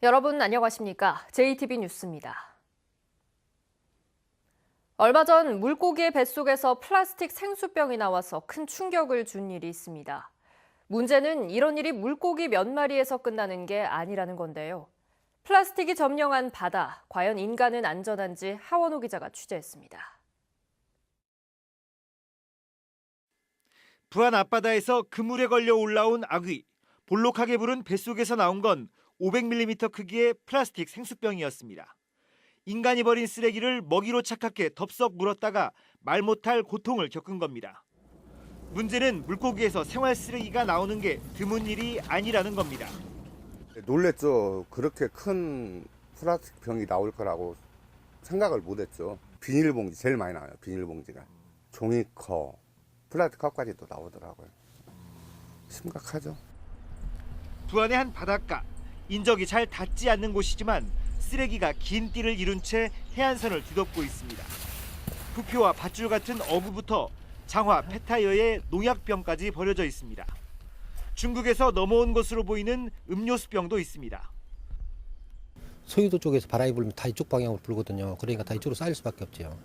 여러분 안녕하십니까? JTB 뉴스입니다. 얼마 전 물고기의 뱃속에서 플라스틱 생수병이 나와서 큰 충격을 준 일이 있습니다. 문제는 이런 일이 물고기 몇 마리에서 끝나는 게 아니라는 건데요. 플라스틱이 점령한 바다, 과연 인간은 안전한지 하원호 기자가 취재했습니다. 부안 앞바다에서 그물에 걸려 올라온 아귀. 볼록하게 부른 뱃속에서 나온 건 500mm 크기의 플라스틱 생수병이었습니다. 인간이 버린 쓰레기를 먹이로 착각해 덥석 물었다가 말 못할 고통을 겪은 겁니다. 문제는 물고기에서 생활 쓰레기가 나오는 게 드문 일이 아니라는 겁니다. 놀랬죠. 그렇게 큰 플라스틱 병이 나올 거라고 생각을 못했죠. 비닐봉지 제일 많이 나와요. 비닐봉지가. 종이컵, 플라스틱 컵까지도 나오더라고요. 심각하죠. 부안의 한 바닷가. 인적이 잘 닿지 않는 곳이지만 쓰레기가 긴 띠를 이룬 채 해안선을 뒤덮고 있습니다. 부표와 밧줄 같은 어부부터 장화, 폐타이어에 농약병까지 버려져 있습니다. 중국에서 넘어온 것으로 보이는 음료수병도 있습니다. 서유도 쪽에서 바람이 불면 다 이쪽 방향으로 불거든요. 그러니까 다 이쪽으로 쌓일 수밖에 없죠.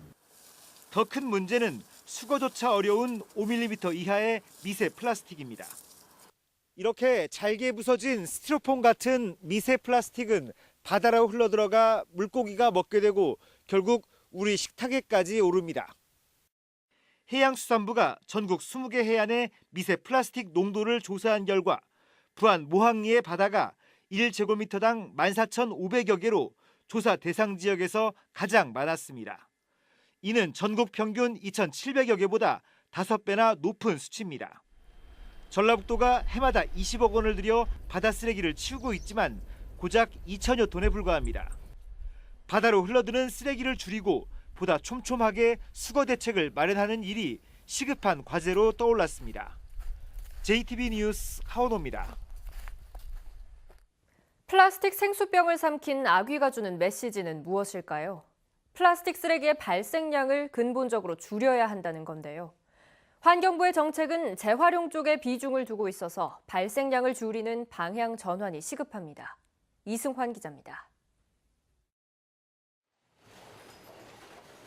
더 큰 문제는 수거조차 어려운 5mm 이하의 미세 플라스틱입니다. 이렇게 잘게 부서진 스티로폼 같은 미세 플라스틱은 바다로 흘러들어가 물고기가 먹게 되고 결국 우리 식탁에까지 오릅니다. 해양수산부가 전국 20개 해안의 미세 플라스틱 농도를 조사한 결과 부안 모항리의 바다가 1제곱미터당 14,500여 개로 조사 대상 지역에서 가장 많았습니다. 이는 전국 평균 2,700여 개보다 5배나 높은 수치입니다. 전라북도가 해마다 20억 원을 들여 바다 쓰레기를 치우고 있지만 고작 2천여 톤에 불과합니다. 바다로 흘러드는 쓰레기를 줄이고 보다 촘촘하게 수거 대책을 마련하는 일이 시급한 과제로 떠올랐습니다. JTB 뉴스 하원호입니다. 플라스틱 생수병을 삼킨 아귀가 주는 메시지는 무엇일까요? 플라스틱 쓰레기의 발생량을 근본적으로 줄여야 한다는 건데요. 환경부의 정책은 재활용 쪽에 비중을 두고 있어서 발생량을 줄이는 방향 전환이 시급합니다. 이승환 기자입니다.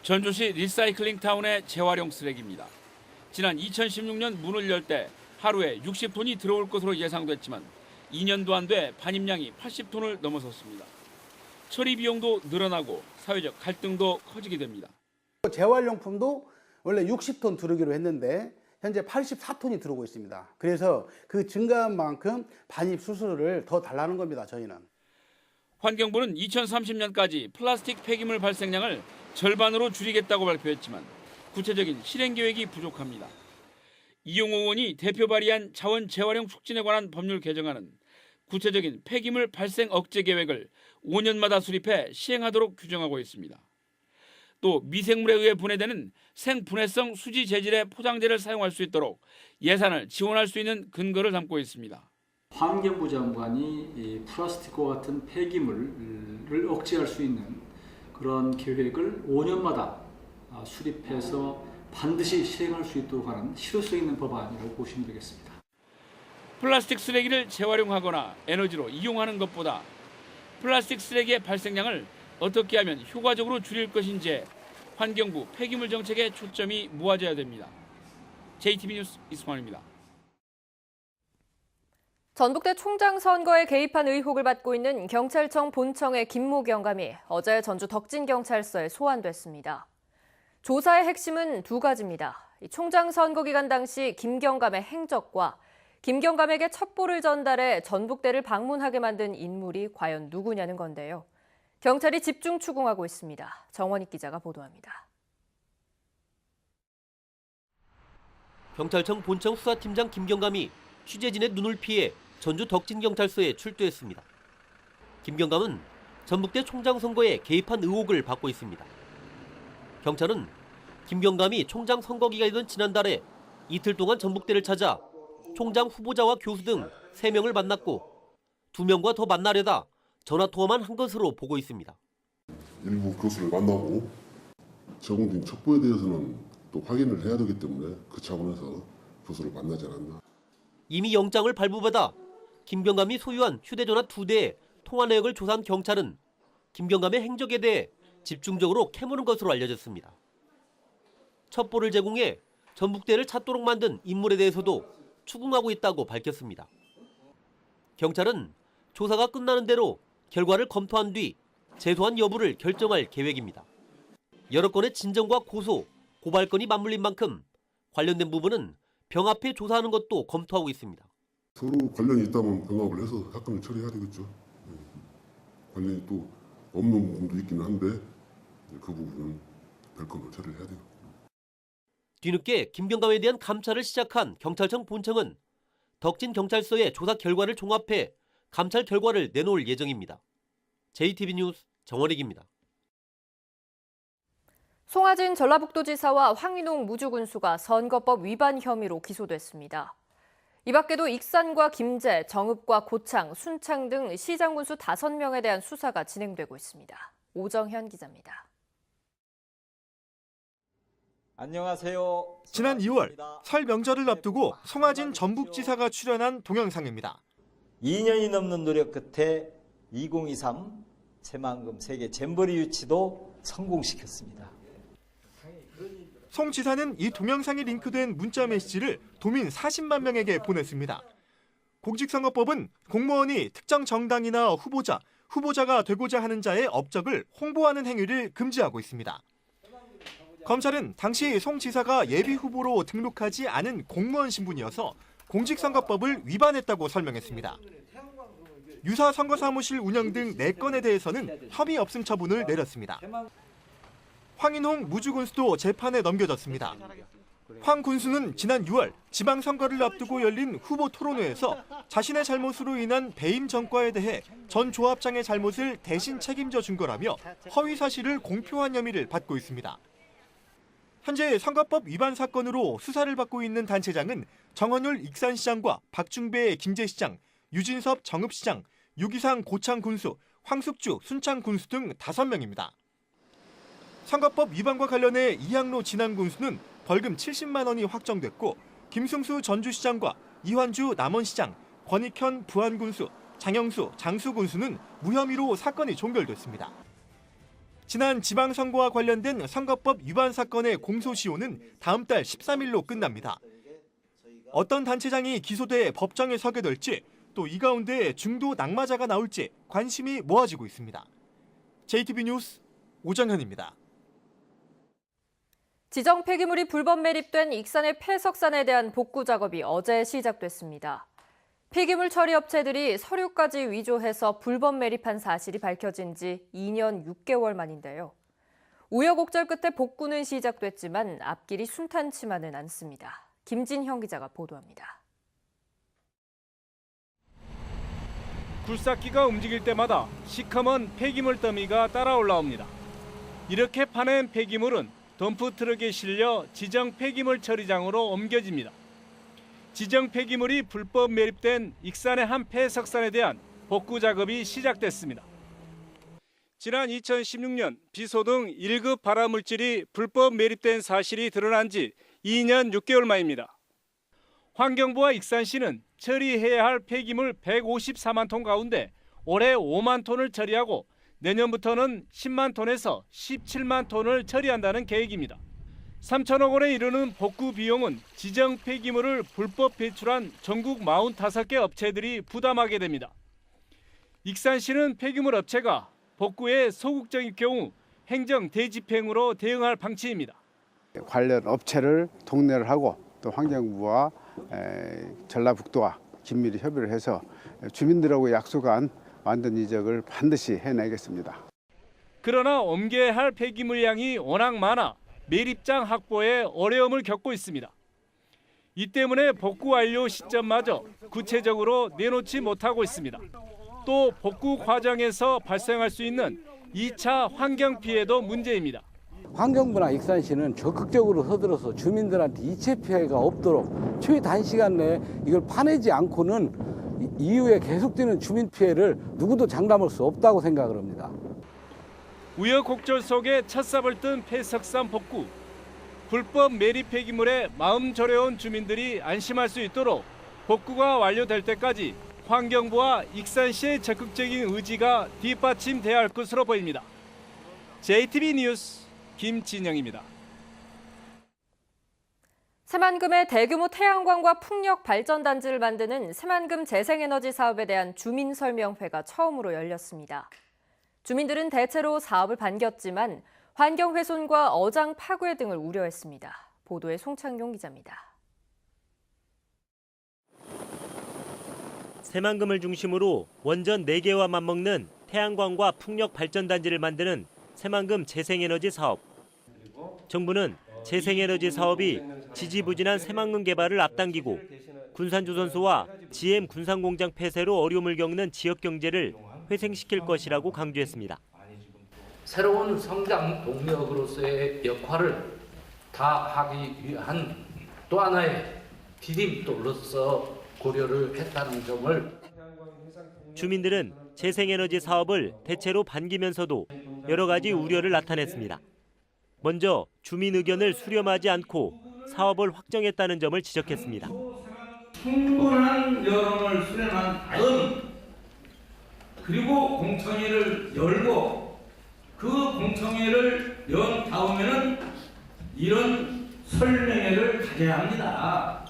전주시 리사이클링 타운의 재활용 쓰레기입니다. 지난 2016년 문을 열 때 하루에 60톤이 들어올 것으로 예상됐지만 2년도 안 돼 반입량이 80톤을 넘어섰습니다. 처리 비용도 늘어나고 사회적 갈등도 커지게 됩니다. 재활용품도 원래 60톤 들어오기로 했는데 현재 84톤이 들어오고 있습니다. 그래서 그 증가한 만큼 반입 수수료를 더 달라는 겁니다. 저희는. 환경부는 2030년까지 플라스틱 폐기물 발생량을 절반으로 줄이겠다고 발표했지만 구체적인 실행 계획이 부족합니다. 이용호 의원이 대표 발의한 자원 재활용 촉진에 관한 법률 개정안은 구체적인 폐기물 발생 억제 계획을 5년마다 수립해 시행하도록 규정하고 있습니다. 또 미생물에 의해 분해되는 생분해성 수지 재질의 포장재를 사용할 수 있도록 예산을 지원할 수 있는 근거를 담고 있습니다. 환경부 장관이 이 플라스틱과 같은 폐기물을 억제할 수 있는 그런 계획을 5년마다 수립해서 반드시 시행할 수 있도록 하는 실효성 있는 법안이라고 보시면 되겠습니다. 플라스틱 쓰레기를 재활용하거나 에너지로 이용하는 것보다 플라스틱 쓰레기의 발생량을 어떻게 하면 효과적으로 줄일 것인지 환경부 폐기물 정책에 초점이 모아져야 됩니다. JTB 뉴스 이승환입니다. 전북대 총장 선거에 개입한 의혹을 받고 있는 경찰청 본청의 김모 경감이 어제 전주 덕진경찰서에 소환됐습니다. 조사의 핵심은 두 가지입니다. 총장 선거 기간 당시 김 경감의 행적과 김 경감에게 첩보를 전달해 전북대를 방문하게 만든 인물이 과연 누구냐는 건데요. 경찰이 집중 추궁하고 있습니다. 정원익 기자가 보도합니다. 경찰청 본청 수사팀장 김경감이 취재진의 눈을 피해 전주 덕진경찰서에 출두했습니다. 김경감은 전북대 총장 선거에 개입한 의혹을 받고 있습니다. 경찰은 김경감이 총장 선거 기간이던 지난달에 이틀 동안 전북대를 찾아 총장 후보자와 교수 등 3명을 만났고 2명과 더 만나려다 전화통화만 한 것으로 보고 있습니다. 일부 교수를 만나고 제공된 첩보에 대해서는 또 확인을 해야 되기 때문에 그 차원에서 교수를 만나지 않았나. 이미 영장을 발부받아 김경감이 소유한 휴대전화 2대에 통화 내역을 조사한 경찰은 김경감의 행적에 대해 집중적으로 캐무는 것으로 알려졌습니다. 첩보를 제공해 전북대를 찾도록 만든 인물에 대해서도 추궁하고 있다고 밝혔습니다. 경찰은 조사가 끝나는 대로 결과를 검토한 뒤 제소한 여부를 결정할 계획입니다. 여러 건의 진정과 고소, 고발건이 맞물린 만큼 관련된 부분은 병합해 조사하는 것도 검토하고 있습니다. 서로 관련이 있다면 병합을 해서 사건을 처리해야 되겠죠. 관련이 또 없는 부분도 있기는 한데 그 부분은 별건으로 처리를 해야 돼요. 뒤늦게 김경감에 대한 감찰을 시작한 경찰청 본청은 덕진 경찰서의 조사 결과를 종합해 감찰 결과를 내놓을 예정입니다. JTB 뉴스 정원익입니다. 송하진 전라북도지사와 황인홍 무주군수가 선거법 위반 혐의로 기소됐습니다. 이 밖에도 익산과 김제, 정읍과 고창, 순창 등 시장군수 5명에 대한 수사가 진행되고 있습니다. 오정현 기자입니다. 안녕하세요. 지난 2월 설 명절을 앞두고 송하진 전북지사가 출연한 동영상입니다. 2년이 넘는 노력 끝에 2023 새만금 세계 잼버리 유치도 성공시켰습니다. 송 지사는 이 동영상이 링크된 문자 메시지를 도민 40만 명에게 보냈습니다. 공직선거법은 공무원이 특정 정당이나 후보자가 되고자 하는 자의 업적을 홍보하는 행위를 금지하고 있습니다. 검찰은 당시 송 지사가 예비후보로 등록하지 않은 공무원 신분이어서 공직선거법을 위반했다고 설명했습니다. 유사 선거사무실 운영 등 4건에 대해서는 혐의 없음 처분을 내렸습니다. 황인홍 무주군수도 재판에 넘겨졌습니다. 황 군수는 지난 6월 지방선거를 앞두고 열린 후보 토론회에서 자신의 잘못으로 인한 배임 전과에 대해 전 조합장의 잘못을 대신 책임져 준 거라며 허위 사실을 공표한 혐의를 받고 있습니다. 현재 선거법 위반 사건으로 수사를 받고 있는 단체장은 정헌율 익산시장과 박중배 김제시장, 유진섭 정읍시장, 유기상 고창군수, 황숙주 순창군수 등 5명입니다. 선거법 위반과 관련해 이항로 진안군수는 벌금 70만 원이 확정됐고 김승수 전주시장과 이환주 남원시장, 권익현 부안군수, 장영수 장수군수는 무혐의로 사건이 종결됐습니다. 지난 지방선거와 관련된 선거법 위반 사건의 공소시효는 다음 달 13일로 끝납니다. 어떤 단체장이 기소돼 법정에 서게 될지 또 이 가운데 중도 낙마자가 나올지 관심이 모아지고 있습니다. JTB 뉴스 오정현입니다. 지정 폐기물이 불법 매립된 익산의 폐석산에 대한 복구 작업이 어제 시작됐습니다. 폐기물 처리 업체들이 서류까지 위조해서 불법 매립한 사실이 밝혀진 지 2년 6개월 만인데요. 우여곡절 끝에 복구는 시작됐지만 앞길이 순탄치만은 않습니다. 김진형 기자가 보도합니다. 굴삭기가 움직일 때마다 시커먼 폐기물 더미가 따라 올라옵니다. 이렇게 파낸 폐기물은 덤프트럭에 실려 지정 폐기물 처리장으로 옮겨집니다. 지정 폐기물이 불법 매립된 익산의 한 폐석산에 대한 복구 작업이 시작됐습니다. 지난 2016년 비소등 1급 발화물질이 불법 매립된 사실이 드러난 지 2년 6개월 만입니다. 환경부와 익산시는 처리해야 할 폐기물 154만 톤 가운데 올해 5만 톤을 처리하고 내년부터는 10만 톤에서 17만 톤을 처리한다는 계획입니다. 3천억 원에 이르는 복구 비용은 지정 폐기물을 불법 배출한 전국 45개 업체들이 부담하게 됩니다. 익산시는 폐기물 업체가 복구에 소극적일 경우 행정 대집행으로 대응할 방침입니다. 관련 업체를 독려를 하고 또 환경부와 전라북도와 긴밀히 협의를 해서 주민들하고 약속한 완전 이적을 반드시 해내겠습니다. 그러나 옮겨야 할 폐기물 양이 워낙 많아 매립장 확보에 어려움을 겪고 있습니다. 이 때문에 복구 완료 시점마저 구체적으로 내놓지 못하고 있습니다. 또 복구 과정에서 발생할 수 있는 2차 환경 피해도 문제입니다. 환경부나 익산시는 적극적으로 서들어서 주민들한테 이체 피해가 없도록 최단시간 내에 이걸 파내지 않고는 이후에 계속되는 주민 피해를 누구도 장담할 수 없다고 생각을 합니다. 우여곡절 속에 첫삽을 뜬 폐석산 복구. 불법 매립 폐기물에 마음 저려온 주민들이 안심할 수 있도록 복구가 완료될 때까지 환경부와 익산시의 적극적인 의지가 뒷받침돼야 할 것으로 보입니다. JTB 뉴스 김진영입니다. 새만금의 대규모 태양광과 풍력 발전단지를 만드는 새만금 재생에너지 사업에 대한 주민설명회가 처음으로 열렸습니다. 주민들은 대체로 사업을 반겼지만 환경훼손과 어장 파괴 등을 우려했습니다. 보도에 송창용 기자입니다. 새만금을 중심으로 원전 4개와 맞먹는 태양광과 풍력 발전단지를 만드는 새만금 재생에너지 사업. 정부는 재생에너지 사업이 지지부진한 새만금 개발을 앞당기고 군산조선소와 GM 군산공장 폐쇄로 어려움을 겪는 지역 경제를 회생시킬 것이라고 강조했습니다. 새로운 성장 동력으로서의 역할을 다하기 위한 또 하나의 디딤돌로서 고려를 했다는 점을 주민들은 재생에너지 사업을 대체로 반기면서도 여러 가지 우려를 나타냈습니다. 먼저 주민 의견을 수렴하지 않고 사업을 확정했다는 점을 지적했습니다. 충분한 여론을 수렴한 다음 그리고 공청회를 열고 그 공청회를 연 다음에는 이런 설명회를 가져야 합니다.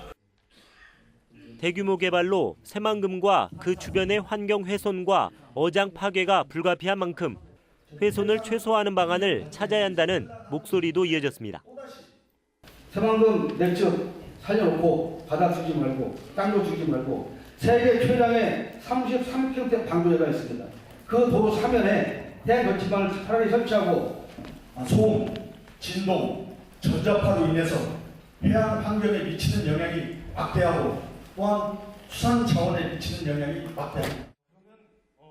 대규모 개발로 새만금과 그 주변의 환경 훼손과 어장 파괴가 불가피한 만큼 훼손을 최소화하는 방안을 찾아야 한다는 목소리도 이어졌습니다. 새만금 넥즉 살려놓고 바다 주지 말고 땅도 주지 말고 세계 최장의 33km 방도제가 있습니다. 그 도로 사면에 해안 거치망을 차라리 설치하고 소음, 진동, 전자파로 인해서 해양 환경에 미치는 영향이 막대하고 또한 수산 자원에 미치는 영향이 막대합니다.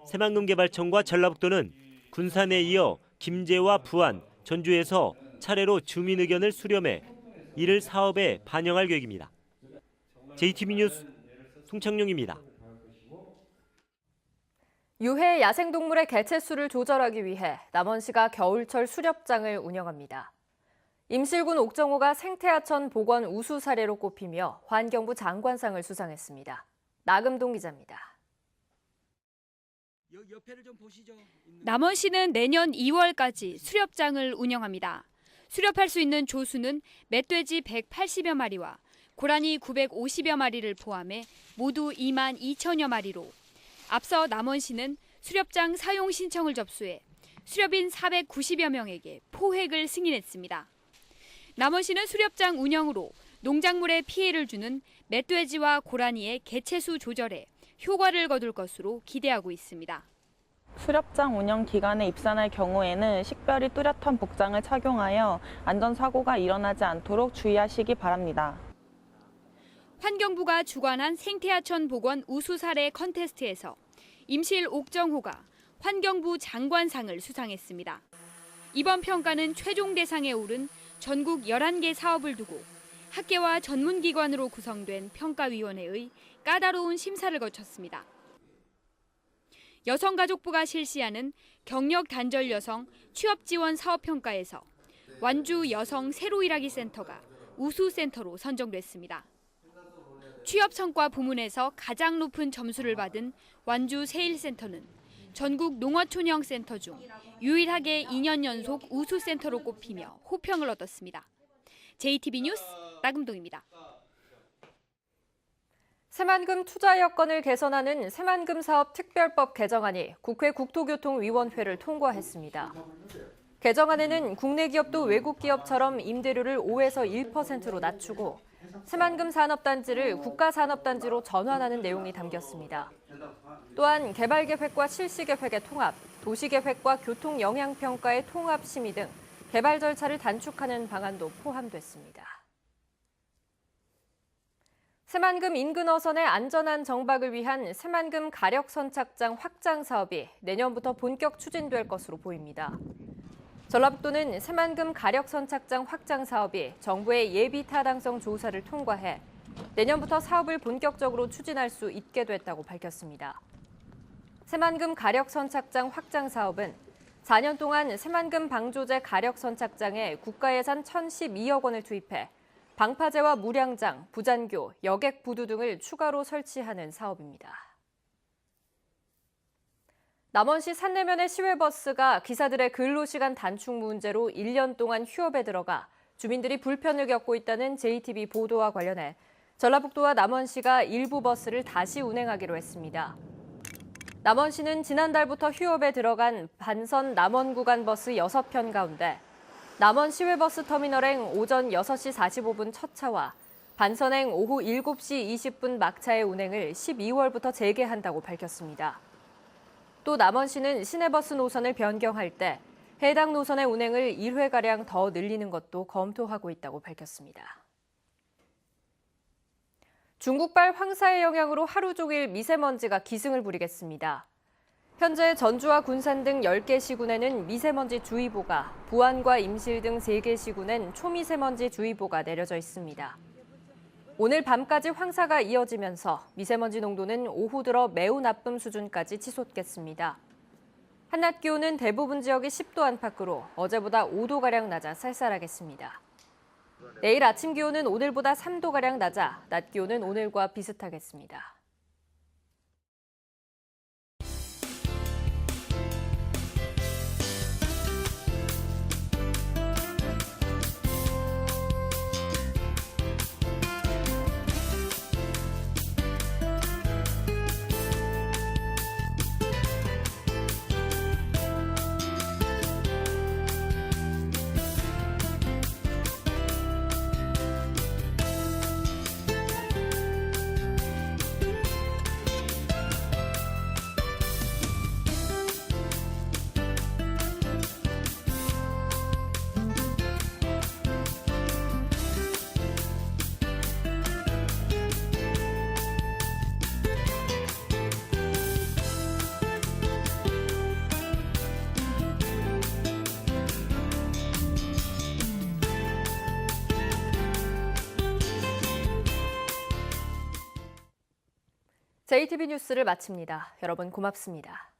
새만금개발청과 전라북도는 군산에 이어 김제와 부안, 전주에서 차례로 주민 의견을 수렴해 이를 사업에 반영할 계획입니다. JTB 뉴스 송창용입니다. 유해 야생동물의 개체수를 조절하기 위해 남원시가 겨울철 수렵장을 운영합니다. 임실군 옥정호가 생태하천 복원 우수 사례로 꼽히며 환경부 장관상을 수상했습니다. 나금동 기자입니다. 남원시는 내년 2월까지 수렵장을 운영합니다. 수렵할 수 있는 조수는 멧돼지 180여 마리와 고라니 950여 마리를 포함해 모두 2만 2천여 마리로 앞서 남원시는 수렵장 사용 신청을 접수해 수렵인 490여 명에게 포획을 승인했습니다. 남원시는 수렵장 운영으로 농작물에 피해를 주는 멧돼지와 고라니의 개체수 조절에 효과를 거둘 것으로 기대하고 있습니다. 수렵장 운영 기간에 입산할 경우에는 식별이 뚜렷한 복장을 착용하여 안전사고가 일어나지 않도록 주의하시기 바랍니다. 환경부가 주관한 생태하천 복원 우수 사례 컨테스트에서 임실 옥정호가 환경부 장관상을 수상했습니다. 이번 평가는 최종 대상에 오른 전국 11개 사업을 두고 학계와 전문기관으로 구성된 평가위원회의 까다로운 심사를 거쳤습니다. 여성가족부가 실시하는 경력 단절 여성 취업 지원 사업 평가에서 완주 여성 새로 일하기 센터가 우수 센터로 선정됐습니다. 취업 성과 부문에서 가장 높은 점수를 받은 완주 세일센터는 전국 농어촌형 센터 중 유일하게 2년 연속 우수 센터로 꼽히며 호평을 얻었습니다. JTB 뉴스 나금동입니다. 새만금 투자 여건을 개선하는 새만금 사업 특별법 개정안이 국회 국토교통위원회를 통과했습니다. 개정안에는 국내 기업도 외국 기업처럼 임대료를 5에서 1%로 낮추고 새만금 산업단지를 국가산업단지로 전환하는 내용이 담겼습니다. 또한 개발계획과 실시계획의 통합, 도시계획과 교통영향평가의 통합 심의 등 개발 절차를 단축하는 방안도 포함됐습니다. 새만금 인근 어선의 안전한 정박을 위한 새만금 가력 선착장 확장 사업이 내년부터 본격 추진될 것으로 보입니다. 전라북도는 새만금 가력 선착장 확장 사업이 정부의 예비 타당성 조사를 통과해 내년부터 사업을 본격적으로 추진할 수 있게 됐다고 밝혔습니다. 새만금 가력 선착장 확장 사업은 4년 동안 새만금 방조제 가력 선착장에 국가 예산 1,012억 원을 투입해 방파제와 무량장, 부잔교, 여객 부두 등을 추가로 설치하는 사업입니다. 남원시 산내면의 시외버스가 기사들의 근로시간 단축 문제로 1년 동안 휴업에 들어가 주민들이 불편을 겪고 있다는 JTB 보도와 관련해 전라북도와 남원시가 일부 버스를 다시 운행하기로 했습니다. 남원시는 지난달부터 휴업에 들어간 반선 남원 구간 버스 6편 가운데 남원 시외버스 터미널행 오전 6시 45분 첫 차와 반선행 오후 7시 20분 막차의 운행을 12월부터 재개한다고 밝혔습니다. 또 남원시는 시내버스 노선을 변경할 때 해당 노선의 운행을 1회가량 더 늘리는 것도 검토하고 있다고 밝혔습니다. 중국발 황사의 영향으로 하루 종일 미세먼지가 기승을 부리겠습니다. 현재 전주와 군산 등 10개 시군에는 미세먼지 주의보가, 부안과 임실 등 3개 시군엔 초미세먼지 주의보가 내려져 있습니다. 오늘 밤까지 황사가 이어지면서 미세먼지 농도는 오후 들어 매우 나쁨 수준까지 치솟겠습니다. 한낮 기온은 대부분 지역이 10도 안팎으로 어제보다 5도가량 낮아 쌀쌀하겠습니다. 내일 아침 기온은 오늘보다 3도가량 낮아 낮 기온은 오늘과 비슷하겠습니다. JTB 뉴스를 마칩니다. 여러분 고맙습니다.